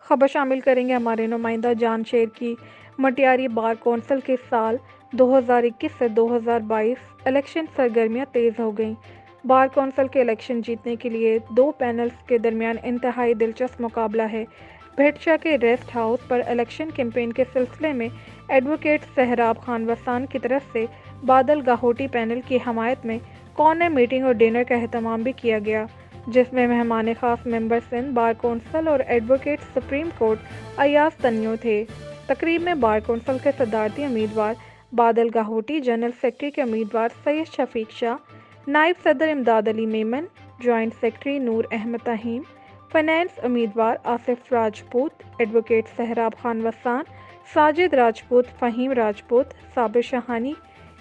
خبر شامل کریں گے ہمارے نمائندہ جان شیر کی۔ مٹیاری بار کونسل کے سال 2021 سے 2022 الیکشن سرگرمیاں تیز ہو گئیں۔ بار کونسل کے الیکشن جیتنے کے لیے دو پینلز کے درمیان انتہائی دلچسپ مقابلہ ہے۔ بھٹشہ کے ریسٹ ہاؤس پر الیکشن کیمپین کے سلسلے میں ایڈوکیٹ سہراب خان وسان کی طرف سے بادل گاہوٹی پینل کی حمایت میں کارنر میٹنگ اور ڈنر کا اہتمام بھی کیا گیا، جس میں مہمان خاص ممبر سندھ بار کونسل اور ایڈوکیٹ سپریم کورٹ ایاز تنیو تھے۔ تقریب میں بار کونسل کے صدارتی امیدوار بادل گاہوٹی، جنرل سیکرٹری کے امیدوار سید شفیق شاہ، نائب صدر امداد علی Memon, joint secretary Noor Ahmed طہیم، finance امیدوار آصف راجپوت، ایڈوکیٹ سہراب خان وسان، ساجد راجپوت، فہیم راجپوت، صابر شاہانی،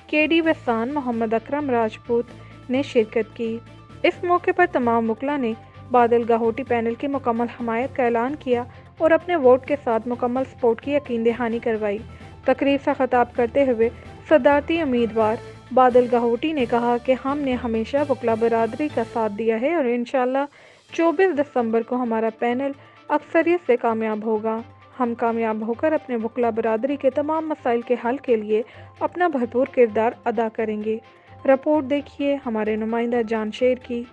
کے ڈی وسان، محمد اکرم راجپوت نے شرکت کی۔ اس موقع پر تمام وکلاء نے بادل گاہوٹی پینل کی مکمل حمایت کا اعلان کیا اور اپنے ووٹ کے ساتھ مکمل سپورٹ کی یقین دہانی کروائی۔ تقریب سے خطاب کرتے ہوئے صدارتی امیدوار بادل گاہوٹی نے کہا کہ ہم نے ہمیشہ وکلا برادری کا ساتھ دیا ہے اور انشاءاللہ 24 دسمبر کو ہمارا پینل اکثریت سے کامیاب ہوگا۔ ہم کامیاب ہو کر اپنے وکلا برادری کے تمام مسائل کے حل کے لیے اپنا بھرپور کردار ادا کریں گے۔ رپورٹ دیکھیے ہمارے نمائندہ جان شیر کی۔